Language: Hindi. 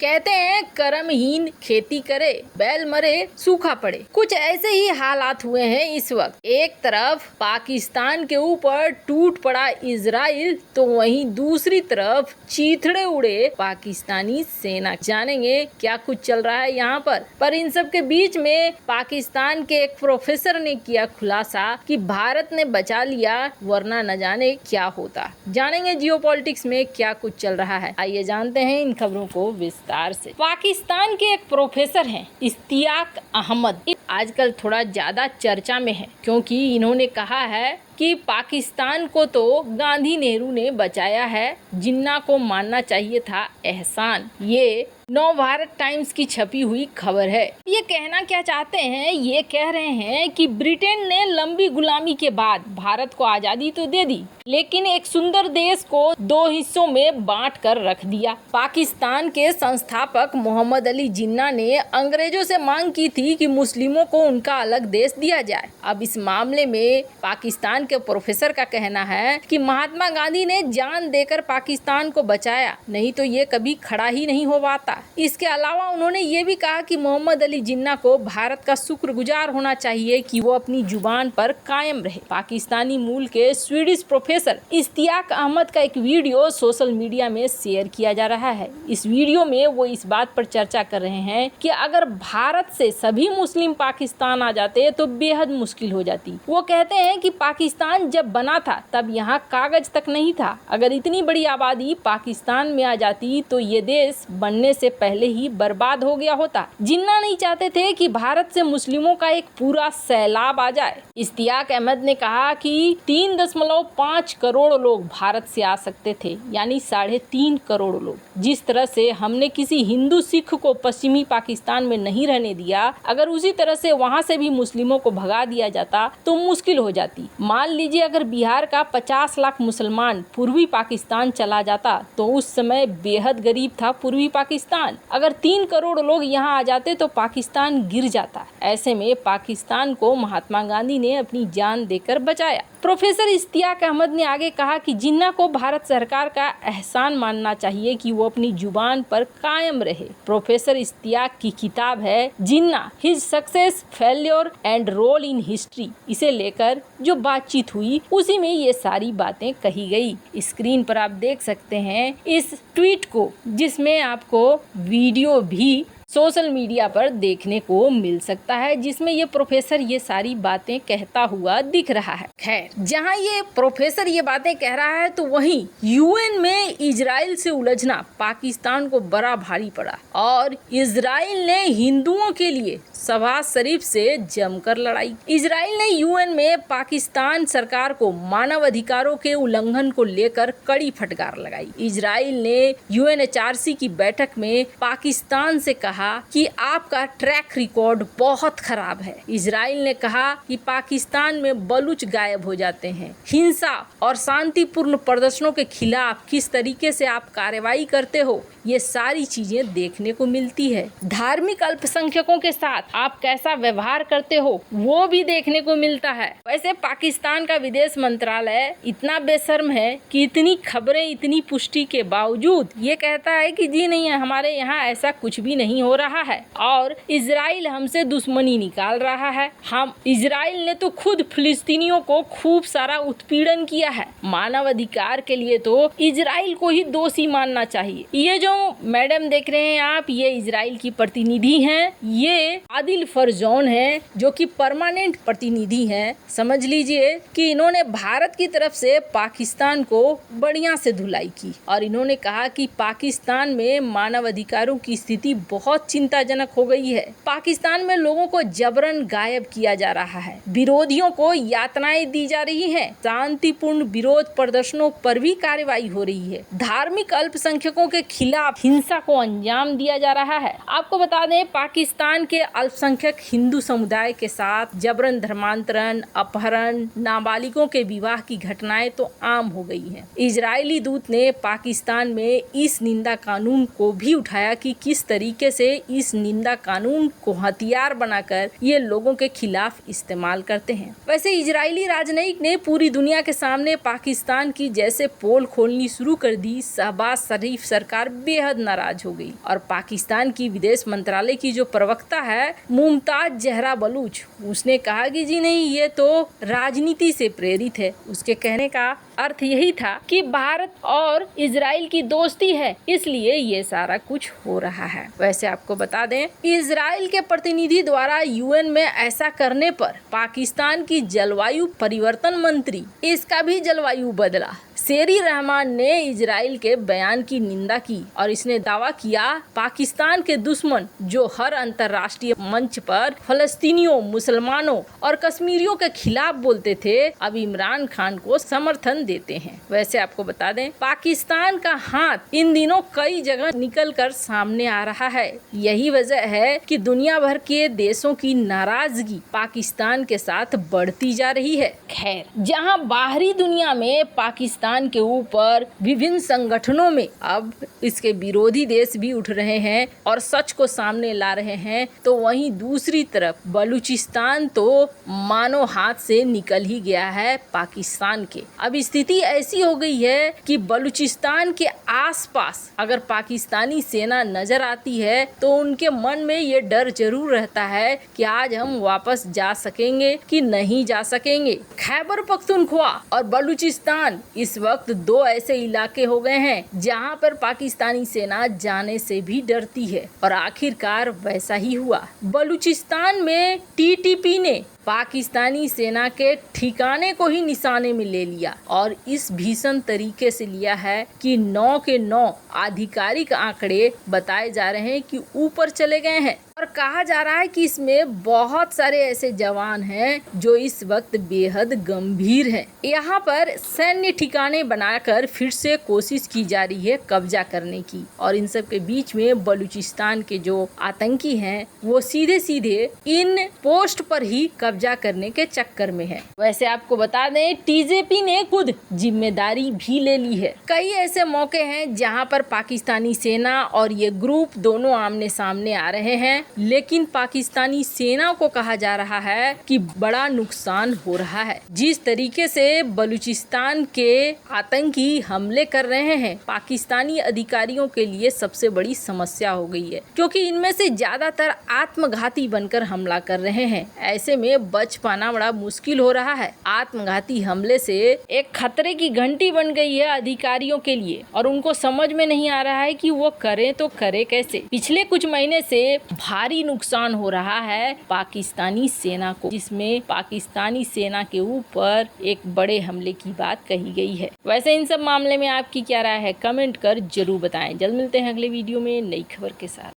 कहते हैं कर्महीन खेती करे, बैल मरे सूखा पड़े। कुछ ऐसे ही हालात हुए हैं इस वक्त। एक तरफ पाकिस्तान के ऊपर टूट पड़ा इजराइल, तो वहीं दूसरी तरफ चीथड़े उड़े पाकिस्तानी सेना। जानेंगे क्या कुछ चल रहा है यहाँ पर इन सब के बीच में पाकिस्तान के एक प्रोफेसर ने किया खुलासा कि भारत ने बचा लिया वरना न जाने क्या होता। जानेंगे जियोपॉलिटिक्स में क्या कुछ चल रहा है। आइए जानते हैं इन खबरों को विस्तार से। पाकिस्तान के एक प्रोफेसर हैं इश्तियाक अहमद, आजकल थोड़ा ज्यादा चर्चा में है क्योंकि इन्होंने कहा है कि पाकिस्तान को तो गांधी नेहरू ने बचाया है, जिन्ना को मानना चाहिए था एहसान। ये नव भारत टाइम्स की छपी हुई खबर है। ये कहना क्या चाहते हैं? ये कह रहे हैं कि ब्रिटेन ने लंबी गुलामी के बाद भारत को आजादी तो दे दी, लेकिन एक सुंदर देश को दो हिस्सों में बांट कर रख दिया। पाकिस्तान के संस्थापक मोहम्मद अली जिन्ना ने अंग्रेजों से मांग की थी कि मुस्लिमों को उनका अलग देश दिया जाए। अब इस मामले में पाकिस्तान के प्रोफेसर का कहना है कि महात्मा गांधी ने जान देकर पाकिस्तान को बचाया, नहीं तो ये कभी खड़ा ही नहीं हो पाता। इसके अलावा उन्होंने ये भी कहा कि मोहम्मद अली जिन्ना को भारत का शुक्रगुजार होना चाहिए कि वो अपनी जुबान पर कायम रहे। पाकिस्तानी मूल के स्वीडिश प्रोफेसर इश्तियाक अहमद का एक वीडियो सोशल मीडिया में शेयर किया जा रहा है। इस वीडियो में वो इस बात पर चर्चा कर रहे हैं कि अगर भारत से सभी मुस्लिम पाकिस्तान आ जाते तो बेहद मुश्किल हो जाती। वो कहते हैं कि पाकिस्तान जब बना था तब यहाँ कागज तक नहीं था। अगर इतनी बड़ी आबादी पाकिस्तान में आ जाती तो ये देश बनने से पहले ही बर्बाद हो गया होता। जिन्ना नहीं चाहते थे कि भारत से मुस्लिमों का एक पूरा सैलाब आ जाए। इश्तियाक अहमद ने कहा कि 3.5 करोड़ लोग भारत से आ सकते थे, यानी 3.5 करोड़ लोग। जिस तरह से हमने किसी हिंदू सिख को पश्चिमी पाकिस्तान में नहीं रहने दिया, अगर उसी तरह से वहाँ से भी मुस्लिमों को भगा दिया जाता तो मुश्किल हो जाती। मान लीजिए अगर बिहार का 50 लाख मुसलमान पूर्वी पाकिस्तान चला जाता तो उस समय बेहद गरीब था पूर्वी पाकिस्तान। अगर 3 करोड़ लोग यहाँ आ जाते तो पाकिस्तान गिर जाता। ऐसे में पाकिस्तान को महात्मा गांधी ने अपनी जान देकर बचाया। प्रोफेसर इश्तियाक अहमद ने आगे कहा कि जिन्ना को भारत सरकार का एहसान मानना चाहिए कि वो अपनी जुबान पर कायम रहे। प्रोफेसर इश्तियाक की किताब है Jinnah, his success, failure and role in history. इसे लेकर जो बातचीत हुई उसी में ये सारी बातें कही गई। स्क्रीन पर आप देख सकते हैं इस ट्वीट को, जिसमें आपको वीडियो भी सोशल मीडिया पर देखने को मिल सकता है, जिसमें ये प्रोफेसर ये सारी बातें कहता हुआ दिख रहा है। खैर, जहां ये प्रोफेसर ये बातें कह रहा है तो वहीं यूएन में इजराइल से उलझना पाकिस्तान को बड़ा भारी पड़ा और इजराइल ने हिंदुओं के लिए शहबाज शरीफ से जमकर लड़ाई। इजराइल ने यूएन में पाकिस्तान सरकार को मानव अधिकारों के उल्लंघन को लेकर कड़ी फटकार लगाई। इजराइल ने यूएनएचआरसी की बैठक में पाकिस्तान से कहा कि आपका ट्रैक रिकॉर्ड बहुत खराब है। इजराइल ने कहा कि पाकिस्तान में बलूच गायब हो जाते हैं। हिंसा और शांतिपूर्ण प्रदर्शनों के खिलाफ किस तरीके से आप कार्रवाई करते हो, ये सारी चीजें देखने को मिलती है। धार्मिक अल्पसंख्यकों के साथ आप कैसा व्यवहार करते हो वो भी देखने को मिलता है। वैसे पाकिस्तान का विदेश मंत्रालय इतना बेशर्म है कि इतनी खबरें, इतनी पुष्टि के बावजूद ये कहता है कि जी नहीं, हमारे यहाँ ऐसा कुछ भी नहीं हो रहा है और इजराइल हमसे दुश्मनी निकाल रहा है। हम इजराइल ने तो खुद फिलिस्तीनियों को खूब सारा उत्पीड़न किया है। मानव अधिकार के लिए तो इजराइल को ही दोषी मानना चाहिए। ये जो मैडम देख रहे हैं आप, ये इजराइल की प्रतिनिधि हैं। ये आदिल फरजौन है जो कि परमानेंट प्रतिनिधि हैं। समझ लीजिए कि इन्होंने भारत की तरफ से पाकिस्तान को बढ़िया से धुलाई की और इन्होंने कहा कि पाकिस्तान में मानव अधिकारों की स्थिति बहुत चिंताजनक हो गई है। पाकिस्तान में लोगों को जबरन गायब किया जा रहा है, विरोधियों को यातनाएं दी जा रही हैं, शांतिपूर्ण विरोध प्रदर्शनों पर भी कार्रवाई हो रही है, धार्मिक अल्पसंख्यकों के खिलाफ हिंसा को अंजाम दिया जा रहा है। आपको बता दें, पाकिस्तान के अल्पसंख्यक हिंदू समुदाय के साथ जबरन धर्मांतरण, अपहरण, नाबालिगों के विवाह की घटनाएं तो आम हो गई हैं। इजरायली दूत ने पाकिस्तान में इस निंदा कानून को भी उठाया कि किस तरीके से से इस निंदा कानून को हथियार बनाकर ये लोगों के खिलाफ इस्तेमाल करते हैं। वैसे इजरायली राजनयिक ने पूरी दुनिया के सामने पाकिस्तान की जैसे पोल खोलनी शुरू कर दी, शहबाज शरीफ सरकार बेहद नाराज हो गई और पाकिस्तान की विदेश मंत्रालय की जो प्रवक्ता है मुमताज जहरा बलूच, उसने कहा कि जी नहीं, ये तो राजनीति से प्रेरित है। उसके कहने का अर्थ यही था कि भारत और इजराइल की दोस्ती है, इसलिए ये सारा कुछ हो रहा है। वैसे आपको बता दें, इजराइल के प्रतिनिधि द्वारा यूएन में ऐसा करने पर पाकिस्तान की जलवायु परिवर्तन मंत्री इसका भी जलवायु बदला। शेरी रहमान ने इजराइल के बयान की निंदा की और इसने दावा किया पाकिस्तान के दुश्मन जो हर अंतर्राष्ट्रीय मंच पर फलस्तीनियों, मुसलमानों और कश्मीरियों के खिलाफ बोलते थे, अब इमरान खान को समर्थन देते हैं। वैसे आपको बता दें, पाकिस्तान का हाथ इन दिनों कई जगह निकल कर सामने आ रहा है। यही वजह है कि दुनिया भर के देशों की नाराजगी पाकिस्तान के साथ बढ़ती जा रही है। खैर, जहां बाहरी दुनिया में पाकिस्तान के ऊपर विभिन्न संगठनों में अब इसके विरोधी देश भी उठ रहे हैं और सच को सामने ला रहे हैं, तो वहीं दूसरी तरफ बलूचिस्तान तो मानो हाथ से निकल ही गया है पाकिस्तान के। अब स्थिति ऐसी हो गई है कि बलूचिस्तान के आसपास अगर पाकिस्तानी सेना नजर आती है तो उनके मन में ये डर जरूर रहता है कि आज हम वापस जा सकेंगे कि नहीं जा सकेंगे। खैबर पख्तूनख्वा और बलूचिस्तान इस वक्त दो ऐसे इलाके हो गए हैं जहां पर पाकिस्तानी सेना जाने से भी डरती है और आखिरकार वैसा ही हुआ। बलूचिस्तान में टीटीपी ने पाकिस्तानी सेना के ठिकाने को ही निशाने में ले लिया और इस भीषण तरीके से लिया है कि 9 के 9 आधिकारिक आंकड़े बताए जा रहे हैं कि ऊपर चले गए हैं और कहा जा रहा है कि इसमें बहुत सारे ऐसे जवान हैं जो इस वक्त बेहद गंभीर हैं। यहाँ पर सैन्य ठिकाने बनाकर फिर से कोशिश की जा रही है कब्जा करने की और इन सब के बीच में बलूचिस्तान के जो आतंकी हैं वो सीधे सीधे इन पोस्ट पर ही कब्जा करने के चक्कर में है। वैसे आपको बता दें, टीजेपी ने खुद जिम्मेदारी भी ले ली है। कई ऐसे मौके हैं जहां पर पाकिस्तानी सेना और ये ग्रुप दोनों आमने सामने आ रहे हैं, लेकिन पाकिस्तानी सेना को कहा जा रहा है कि बड़ा नुकसान हो रहा है। जिस तरीके से बलूचिस्तान के आतंकी हमले कर रहे हैं, पाकिस्तानी अधिकारियों के लिए सबसे बड़ी समस्या हो गई है, क्योंकि इनमें से ज्यादातर आत्मघाती बनकर हमला कर रहे हैं। ऐसे में बच पाना बड़ा मुश्किल हो रहा है। आत्मघाती हमले से एक खतरे की घंटी बन गई है अधिकारियों के लिए और उनको समझ में नहीं आ रहा है कि वो करें तो करे कैसे। पिछले कुछ महीने से भारी नुकसान हो रहा है पाकिस्तानी सेना को, जिसमें पाकिस्तानी सेना के ऊपर एक बड़े हमले की बात कही गई है। वैसे इन सब मामले में आपकी क्या राय है, कमेंट कर जरूर बताएं। जल्द मिलते हैं अगले वीडियो में नई खबर के साथ।